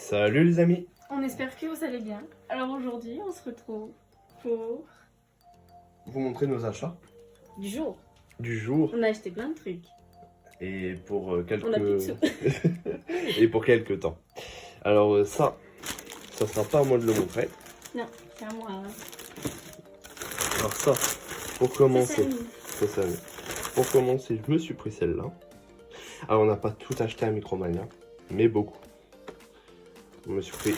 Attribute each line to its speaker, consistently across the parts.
Speaker 1: Salut les amis.
Speaker 2: On espère que vous allez bien. Alors aujourd'hui, on se retrouve pour
Speaker 1: Vous montrer nos achats
Speaker 2: du jour.
Speaker 1: du jour
Speaker 2: On a acheté plein de trucs.
Speaker 1: et pour
Speaker 2: On a plus de sous.
Speaker 1: et pour quelques temps. Alors ça sera pas à moi de le montrer.
Speaker 2: Non, c'est à moi. Hein.
Speaker 1: Alors ça, pour commencer,
Speaker 2: C'est
Speaker 1: c'est ça. Pour commencer, je me suis pris celle-là. Alors on n'a pas tout acheté à Micromania, mais beaucoup. Je me suis pris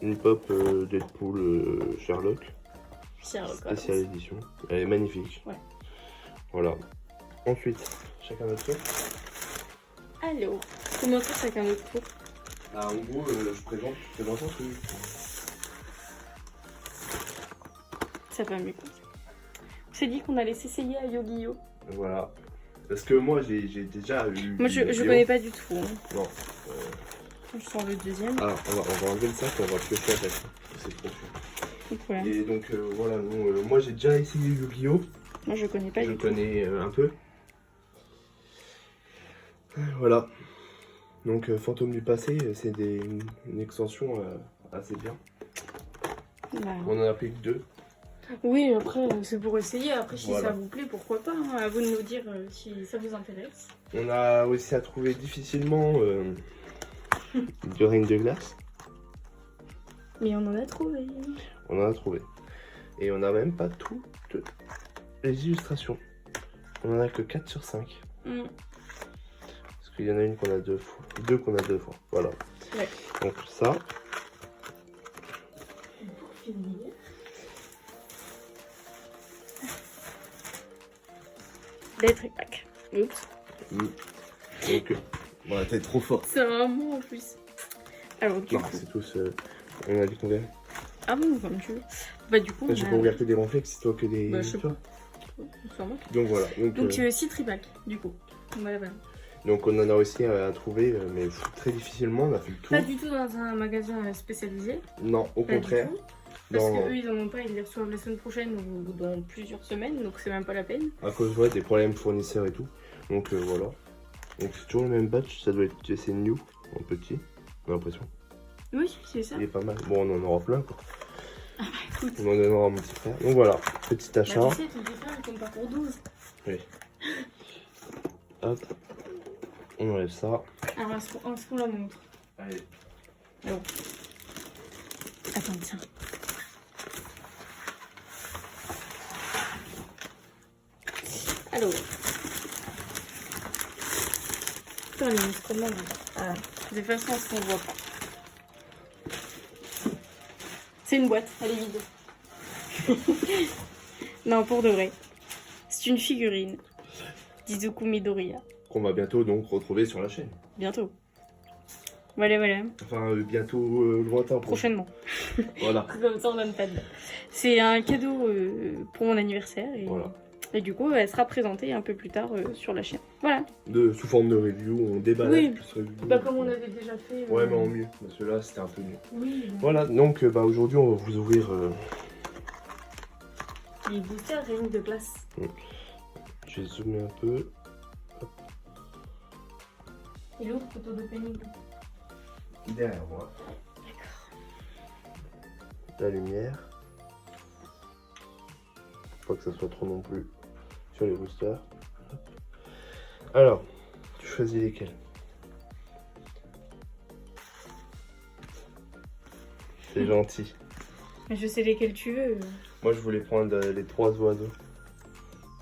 Speaker 1: une pop Deadpool Sherlock. Spéciale édition. Elle est magnifique.
Speaker 2: Ouais.
Speaker 1: Voilà. Ensuite, chacun notre tour.
Speaker 2: Allô. Comment ça, chacun notre tour?
Speaker 1: Ah, en gros, je présente un truc.
Speaker 2: Ça va mieux comme ça. On s'est dit qu'on allait s'essayer à Yu-Gi-Oh!
Speaker 1: Voilà. Parce que moi, j'ai déjà eu.
Speaker 2: Moi, je connais pas du tout. Hein.
Speaker 1: Non.
Speaker 2: Je sens le deuxième.
Speaker 1: Alors, on va enlever le sac et on va piocher avec. C'est trop chiant.
Speaker 2: Pas de problème.
Speaker 1: Et donc, voilà, moi j'ai déjà essayé Yu-Gi-Oh!
Speaker 2: Moi, je connais pas
Speaker 1: Je
Speaker 2: du tout.
Speaker 1: connais un peu. Voilà. Donc, Fantôme du passé, c'est une extension assez bien.
Speaker 2: Bah.
Speaker 1: On en a pris que 2.
Speaker 2: Oui, après, c'est pour essayer. Après, si
Speaker 1: Voilà.
Speaker 2: ça vous plaît, pourquoi pas. Hein. À vous de nous dire si ça vous intéresse.
Speaker 1: On a réussi à trouver difficilement du Reine de glace.
Speaker 2: Mais on en a trouvé.
Speaker 1: On en a trouvé. Et on n'a même pas toutes les illustrations. On en a que 4 sur 5.
Speaker 2: Mm.
Speaker 1: Parce qu'il y en a une qu'on a deux qu'on a deux fois. Voilà.
Speaker 2: Ouais.
Speaker 1: Donc ça.
Speaker 2: Pour finir. Des tripacs. Oups.
Speaker 1: Donc, voilà, t'es trop fort.
Speaker 2: C'est un mot en plus. Alors, du
Speaker 1: Non,
Speaker 2: coup.
Speaker 1: c'est tous. On a dit combien?
Speaker 2: Ah bon, comme tu veux. Bah, du coup.
Speaker 1: J'ai pas ouvert que des réflexes, c'est toi que des.
Speaker 2: Bah, je sais
Speaker 1: toi.
Speaker 2: pas. Sûrement.
Speaker 1: Donc voilà.
Speaker 2: Donc, 6 tripacs, du coup. Voilà, voilà.
Speaker 1: Donc on en a réussi à trouver, mais très difficilement, on a fait le tour.
Speaker 2: Pas du tout dans un magasin spécialisé.
Speaker 1: Non, au
Speaker 2: Pas du
Speaker 1: contraire.
Speaker 2: tout. Parce
Speaker 1: Dans...
Speaker 2: qu'eux, ils en ont pas, ils les reçoivent la semaine prochaine ou dans plusieurs semaines, donc c'est même pas la peine.
Speaker 1: À cause des problèmes fournisseurs et tout. Donc voilà. Donc c'est toujours le même batch, ça doit être c'est new en petit, j'ai l'impression.
Speaker 2: Oui, c'est ça.
Speaker 1: Il est pas mal. Bon, on en aura plein quoi.
Speaker 2: Ah bah écoute.
Speaker 1: On en donnera à mon petit frère. Donc voilà, petit achat.
Speaker 2: Bah, tu sais, ton petit frère, il compte pas pour 12.
Speaker 1: Oui. Hop. On enlève ça.
Speaker 2: Alors, est-ce qu'on la montre?
Speaker 1: Allez.
Speaker 2: Non. Attends, tiens. Alors. Putain, les instruments. Ah, de toute façon, on ne voit pas. C'est une boîte, elle est vide. Non, pour de vrai. C'est une figurine d'Izuku Midoriya.
Speaker 1: Qu'on va bientôt donc retrouver sur la chaîne.
Speaker 2: Bientôt. Voilà, voilà.
Speaker 1: Enfin, bientôt lointain.
Speaker 2: Prochainement.
Speaker 1: Voilà.
Speaker 2: Comme ça, on donne pas de date. C'est un cadeau pour mon anniversaire. Et,
Speaker 1: Voilà.
Speaker 2: et du coup, elle sera présentée un peu plus tard sur la chaîne. Voilà.
Speaker 1: Sous forme de review, on déballe.
Speaker 2: Oui.
Speaker 1: Plus review.
Speaker 2: Bah, comme on avait déjà fait.
Speaker 1: Ouais, mais en mieux. Parce que là, c'était un peu mieux.
Speaker 2: Oui.
Speaker 1: Voilà, donc aujourd'hui, on va vous ouvrir.
Speaker 2: Les boosters rien de place.
Speaker 1: Je vais zoomer un peu.
Speaker 2: Et l'autre, photo de pénible.
Speaker 1: Derrière moi.
Speaker 2: D'accord.
Speaker 1: La lumière. Pas que ça soit trop non plus sur les boosters. Hop. Alors, tu choisis lesquels? C'est gentil.
Speaker 2: Mais je sais lesquels tu veux.
Speaker 1: Moi, je voulais prendre les 3 oiseaux.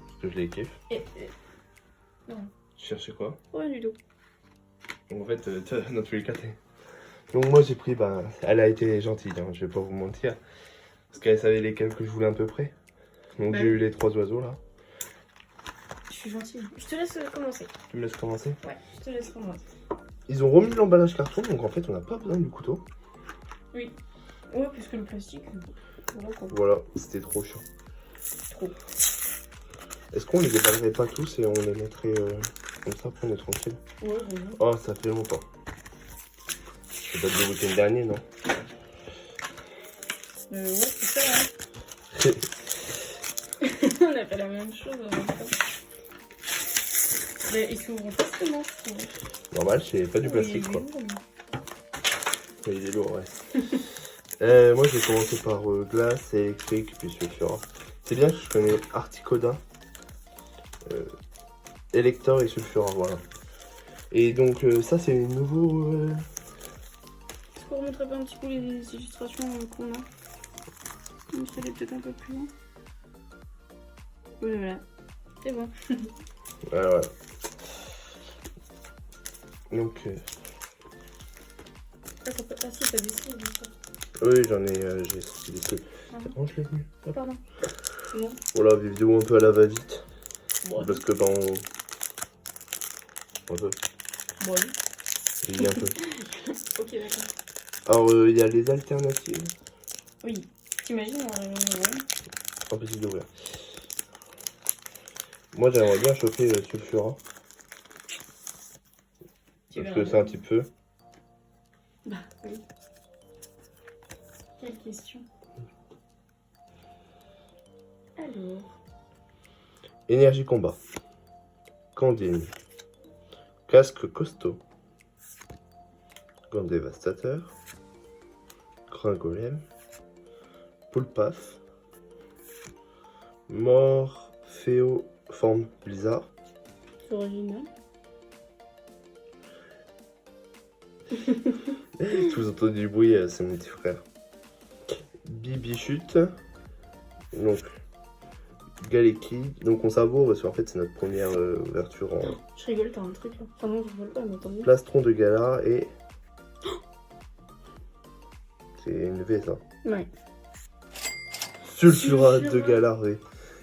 Speaker 1: Parce que je les kiffe.
Speaker 2: Non.
Speaker 1: Tu cherchais quoi?
Speaker 2: Rien du tout.
Speaker 1: Donc en fait, dans tous les cas, donc moi j'ai pris, elle a été gentille, hein, je vais pas vous mentir. Parce qu'elle savait lesquels que je voulais à peu près. Donc j'ai eu les 3 oiseaux là.
Speaker 2: Je suis gentille. Je te laisse commencer.
Speaker 1: Tu me laisses commencer?
Speaker 2: Ouais, je te laisse commencer.
Speaker 1: Ils ont remis l'emballage carton, donc en fait on n'a pas besoin du couteau.
Speaker 2: Oui. Ouais, puisque le plastique. Voilà quoi.
Speaker 1: Voilà, c'était trop chiant.
Speaker 2: Trop.
Speaker 1: Est-ce qu'on les déballerait pas tous et on les mettrait comme ça pour on est tranquille?
Speaker 2: Ouais, voilà.
Speaker 1: Oh, ça fait longtemps. Ça date du week-end dernier, non?
Speaker 2: Ouais, c'est ça, hein. On a fait la même chose en même temps. Mais ils s'ouvrent facilement, je trouve.
Speaker 1: Normal, c'est pas du plastique
Speaker 2: Oui,
Speaker 1: quoi.
Speaker 2: oui.
Speaker 1: Oui, il est lourd, ouais. Moi, je vais commencer par glace, électrique, puis sulfura. C'est bien que je connais Articodin, Elector et sulfura, voilà. Et donc, ça, c'est les nouveaux...
Speaker 2: Est-ce qu'on remontrerait pas un petit peu les illustrations qu'on a? On se les peut-être un peu plus loin. Oui, voilà. C'est bon.
Speaker 1: Voilà. Donc...
Speaker 2: Ah si, t'as des skis, bien sûr.
Speaker 1: Oui, j'en ai... j'ai sorti des trucs. Range les venus.
Speaker 2: Pardon. Non.
Speaker 1: Voilà, des vidéos un peu à la va-vite.
Speaker 2: Bon.
Speaker 1: Parce que ben... Un peu.
Speaker 2: Bon.
Speaker 1: J'ai dit un peu.
Speaker 2: Ok, d'accord.
Speaker 1: Alors, il y a les alternatives.
Speaker 2: Oui. T'imagines ouais.
Speaker 1: Impossible d'ouvrir. Moi, j'aimerais bien chauffer le sulfura. Parce que c'est un petit peu.
Speaker 2: Bah oui. Quelle question. Alors.
Speaker 1: Énergie combat. Candine. Casque costaud. Gant dévastateur. Grain golem. Poulpaf. Morphéo forme blizzard.
Speaker 2: C'est original.
Speaker 1: Si vous entendez du bruit, c'est mon petit frère. Bibichute. Donc, Galeki. Donc, on savoure parce qu'en fait, c'est notre première ouverture en
Speaker 2: Je rigole, t'as un truc là. Enfin non, je rigole pas, mais tant mieux.
Speaker 1: plastron de gala et. C'est une V ça.
Speaker 2: Ouais.
Speaker 1: Sulfura de gala, oui.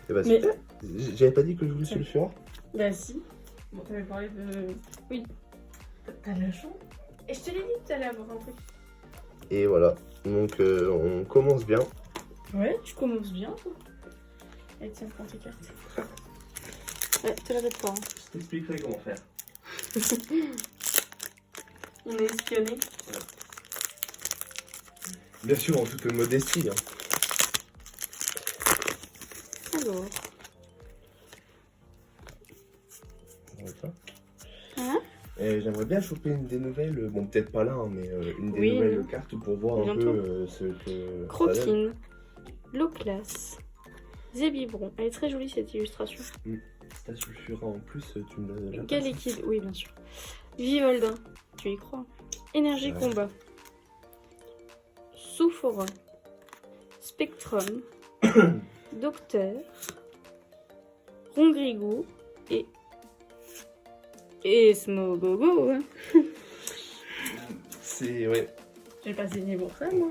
Speaker 1: Et bah,
Speaker 2: Mais-
Speaker 1: j'avais pas dit que je voulais sulfura.
Speaker 2: Bah si. Bon, t'avais parlé de... Oui. T'as de la chance. Et je te l'ai dit que t'allais avoir un truc.
Speaker 1: Et voilà. Donc, on commence bien.
Speaker 2: Ouais, tu commences bien, toi. Et tiens, prends tes cartes. Ouais, te la pas. Hein.
Speaker 1: Je t'expliquerai comment faire.
Speaker 2: On est espionné.
Speaker 1: Bien sûr, en toute modestie. Hein.
Speaker 2: Alors.
Speaker 1: Voilà.
Speaker 2: Hein?
Speaker 1: J'aimerais bien choper une des nouvelles, bon peut-être pas là, hein, mais une des
Speaker 2: Oui,
Speaker 1: nouvelles
Speaker 2: non.
Speaker 1: cartes pour voir
Speaker 2: Bientôt.
Speaker 1: un peu ce que ça donne.
Speaker 2: Croquine. Loclas. Zébibron. Elle est très jolie cette illustration.
Speaker 1: Si t'as sulfura en plus, tu me donnes déjà.
Speaker 2: Galekid, oui bien sûr. Vivaldin, tu y crois. Énergie
Speaker 1: Ouais.
Speaker 2: combat. Souphora. Spectrum. Docteur. Rongrigou et Smogogo. Hein.
Speaker 1: C'est, ouais.
Speaker 2: J'ai pas signé pour ça moi.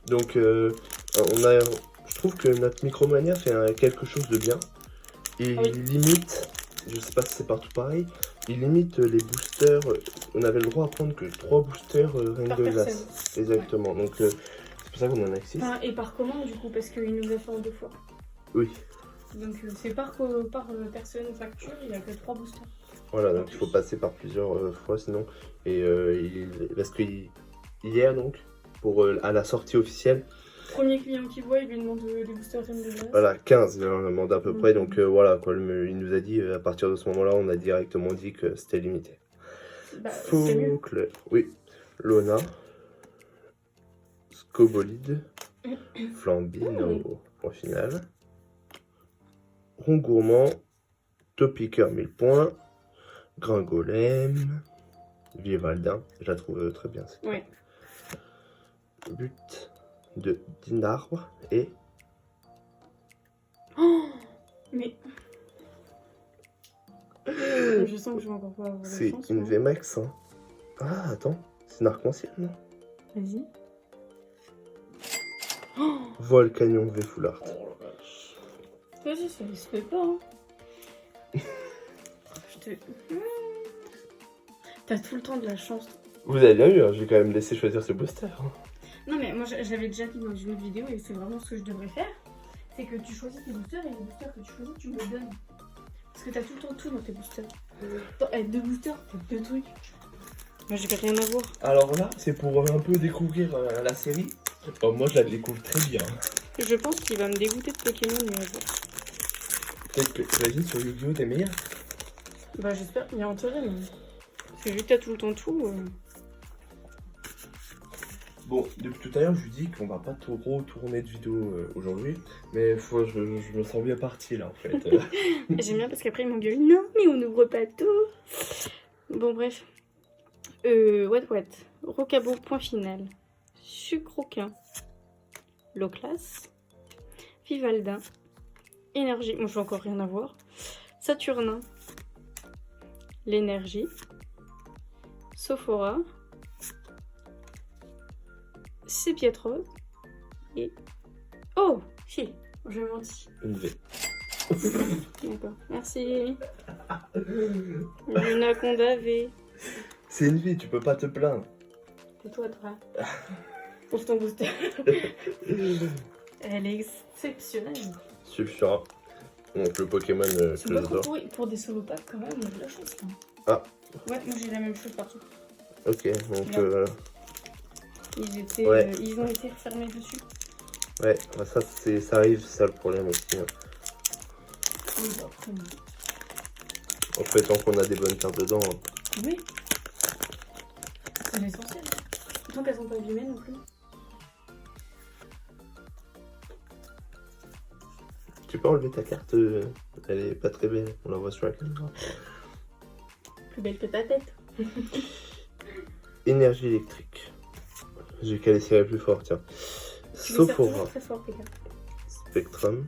Speaker 1: Donc, je trouve que notre Micromania fait quelque chose de bien. Et
Speaker 2: Oui.
Speaker 1: il limite, je sais pas si c'est partout pareil, il limite les boosters. On avait le droit à prendre que 3 boosters Reine
Speaker 2: Par
Speaker 1: de
Speaker 2: personne.
Speaker 1: glace. Exactement. Donc, c'est pour ça qu'on en a que 6.
Speaker 2: Enfin, et par commande du coup, parce qu'il nous a fait en 2 fois.
Speaker 1: Oui.
Speaker 2: Donc c'est par personne facture, il n'y a que 3 boosters.
Speaker 1: Voilà, donc il faut passer par plusieurs fois sinon. Et parce que hier, donc, pour à la sortie officielle,
Speaker 2: Premier client qui voit, il lui demande des boosters Reine de glace.
Speaker 1: voilà, 15, il en demande à peu près. Donc voilà, quoi, il nous a dit, à partir de ce moment-là, on a directement dit que c'était limité.
Speaker 2: Bah, c'est mieux.
Speaker 1: Faucle, oui. Lona. Scobolide. Flambine au final. Rond gourmand. Topiqueur 1000 points. Gringolem. Vivaldin. Je la trouve très bien. Cette
Speaker 2: Ouais.
Speaker 1: carte. But de Dinarbre et
Speaker 2: Oh mais. Je sens que je vais encore pas avoir de
Speaker 1: c'est
Speaker 2: chance.
Speaker 1: une
Speaker 2: moi.
Speaker 1: VMAX. Hein. Ah, attends. C'est une arc-en-ciel, non?
Speaker 2: Vas-y.
Speaker 1: Volcanion V Foulard.
Speaker 2: Oh la vache. Vas-y, ça se fait pas. Hein. Je te. T'as tout le temps de la chance.
Speaker 1: Vous avez bien eu, hein, j'ai quand même laissé choisir ce booster. Hein.
Speaker 2: Non mais moi j'avais déjà dit dans une autre vidéo et c'est vraiment ce que je devrais faire. C'est que tu choisis tes boosters et les boosters que tu choisis tu me les donnes. Parce que t'as tout le temps tout dans tes boosters. Attends, 2 boosters, t'as 2 trucs. Moi j'ai rien à voir.
Speaker 1: Alors là, c'est pour un peu découvrir la série. Oh, moi, je la découvre très bien.
Speaker 2: Je pense qu'il va me dégoûter de Pokémon mais vas-y.
Speaker 1: Peut-être que, j'imagine, sur Yu-Gi-Oh! T'es meilleur.
Speaker 2: Bah j'espère, il y a intérêt mais... que vu que t'as tout le temps tout.
Speaker 1: Bon, depuis tout à l'heure, je lui dis qu'on va pas trop tourner de vidéo aujourd'hui, mais je me sens bien parti là en fait.
Speaker 2: J'aime bien parce qu'après ils m'engueulent. Non, mais on n'ouvre pas tout. Bon, bref. What. Rocabo, point final. Sucroquin. Low class. Vivaldin. Énergie. Moi, je vais encore rien avoir. Saturnin. L'énergie. Sophora. Sépiatrose. Et... Oh, si, je menti.
Speaker 1: Une V.
Speaker 2: D'accord, merci. Lunaconda V.
Speaker 1: C'est une V, tu peux pas te plaindre.
Speaker 2: Tais-toi, toi. Ouvre ton booster. Elle est exceptionnelle.
Speaker 1: Sulfura. Donc le Pokémon que
Speaker 2: C'est pas
Speaker 1: j'adore.
Speaker 2: trop pour des solo packs quand même, on a de la chance là.
Speaker 1: Ah.
Speaker 2: Ouais, moi j'ai la même chose partout.
Speaker 1: Ok, donc
Speaker 2: Ils ont été refermés dessus.
Speaker 1: ouais, bah ça arrive, c'est ça le problème aussi. Hein.
Speaker 2: Oui, bah, après,
Speaker 1: En fait, tant qu'on a des bonnes cartes dedans.
Speaker 2: oui. C'est l'essentiel. Tant qu'elles sont pas abîmées non plus.
Speaker 1: Tu peux enlever ta carte, elle est pas très belle, on la voit sur la caméra.
Speaker 2: Plus belle que ta tête.
Speaker 1: Énergie électrique. J'ai qu'à les serrer plus fort, tiens.
Speaker 2: Tu les serres
Speaker 1: Sophora,
Speaker 2: toujours très fort, tes cartes.
Speaker 1: Spectrum,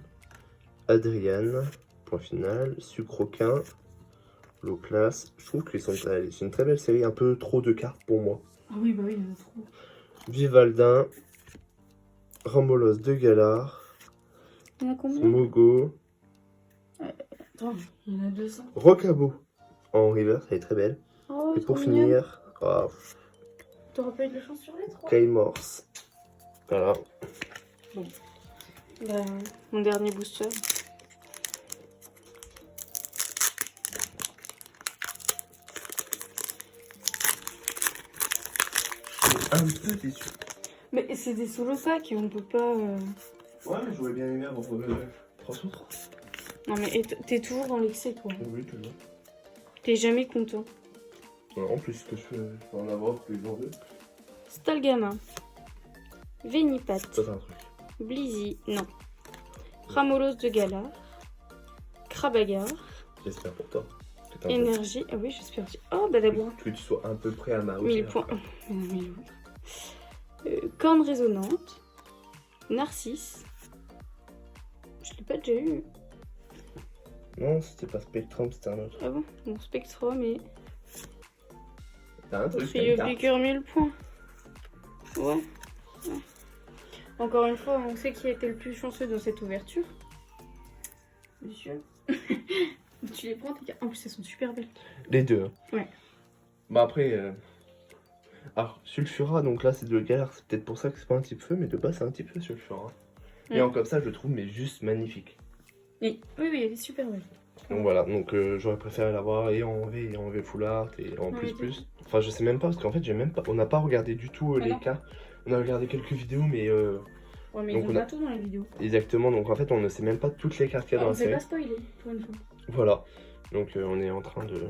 Speaker 1: Adriane, point final, Sucroquin, Low Class. Je trouve que c'est une très belle série, un peu trop de cartes pour moi.
Speaker 2: Ah oui, bah oui, il y en a trop.
Speaker 1: Vivaldin, Rambolos de Galar,
Speaker 2: Il y en a combien?
Speaker 1: Mogo,
Speaker 2: Attends, il y en a 200.
Speaker 1: Rocabo en reverse, elle est très belle.
Speaker 2: Oh,
Speaker 1: Et pour
Speaker 2: trop mignonne.
Speaker 1: finir,
Speaker 2: T'auras pas eu de chance sur les 3.
Speaker 1: Kaimorse. Voilà.
Speaker 2: Bah, mon dernier booster.
Speaker 1: Un peu déçu.
Speaker 2: Mais c'est des solo packs, on peut pas.
Speaker 1: Ouais, mais j'aurais bien aimé avoir 3 sur 3.
Speaker 2: Non, mais t'es toujours dans l'excès, toi.
Speaker 1: Oui, toujours.
Speaker 2: T'es jamais content.
Speaker 1: En plus, que je peux en avoir plus j'en veux.
Speaker 2: Stalgama. Vénipat.
Speaker 1: Ça, c'est un truc.
Speaker 2: Blizzy, non. Ramolos de Galar. Krabagar.
Speaker 1: J'espère pour toi. Que t'as un peu-
Speaker 2: Énergie. Ah oui, j'espère. Oh, bah d'abord.
Speaker 1: Que tu sois un peu près à ma hauteur.
Speaker 2: 1000 points. Corne résonante. Narcisse. Je l'ai pas déjà eu.
Speaker 1: Non, c'était pas Spectrum, c'était un autre.
Speaker 2: Ah bon? Mon Spectrum et
Speaker 1: T'as un truc, t'as
Speaker 2: Trio
Speaker 1: une carte.
Speaker 2: Piqueur 1000 points. Ouais. Encore une fois, on sait qui a été le plus chanceux dans cette ouverture. Monsieur. Tu les prends, tes cartes. En plus, elles sont super belles.
Speaker 1: Les deux. Hein.
Speaker 2: Ouais.
Speaker 1: Bah après... Alors, Sulfura, donc là c'est de galère, c'est peut-être pour ça que c'est pas un type feu, mais de base c'est un type feu Sulfura. Et en comme ça, je le trouve mais juste magnifique.
Speaker 2: Oui, elle est super belle.
Speaker 1: Donc voilà, donc j'aurais préféré l'avoir et en V et en V Full Art et en
Speaker 2: Oui,
Speaker 1: plus. Enfin, je sais même pas parce qu'en fait, j'ai même pas, on n'a pas regardé du tout les
Speaker 2: non.
Speaker 1: cas. On a regardé quelques vidéos, mais
Speaker 2: Ouais, mais
Speaker 1: donc
Speaker 2: ils ont
Speaker 1: on a-
Speaker 2: pas tout dans les vidéos.
Speaker 1: exactement. Donc en fait, on ne sait même pas toutes les cartes qu'il y a dans
Speaker 2: On
Speaker 1: la
Speaker 2: s'est
Speaker 1: série.
Speaker 2: pas spoilé, pour une fois.
Speaker 1: Voilà. Donc on est en train de,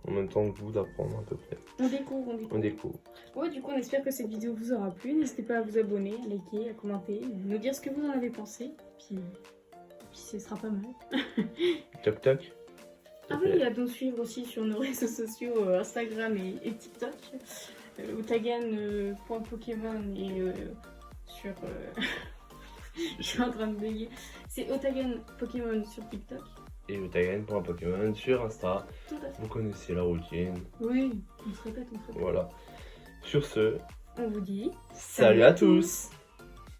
Speaker 1: en même temps que vous, d'apprendre à peu près.
Speaker 2: On découvre.
Speaker 1: On découvre.
Speaker 2: Ouais, du coup, on espère que cette vidéo vous aura plu. N'hésitez pas à vous abonner, à liker, à commenter, à nous dire ce que vous en avez pensé. Puis ce sera pas mal.
Speaker 1: Toc toc.
Speaker 2: Ah oui, à nous suivre aussi sur nos réseaux sociaux, Instagram et TikTok. Otagan.Pokémon et sur... Je suis en train de bégayer. C'est Otagan Pokémon sur TikTok.
Speaker 1: Et le Tagan pour un Pokémon sur Insta.
Speaker 2: Tout à fait.
Speaker 1: Vous connaissez la routine.
Speaker 2: Oui, on se répète.
Speaker 1: Voilà. Sur ce,
Speaker 2: On vous dit...
Speaker 1: salut à tous!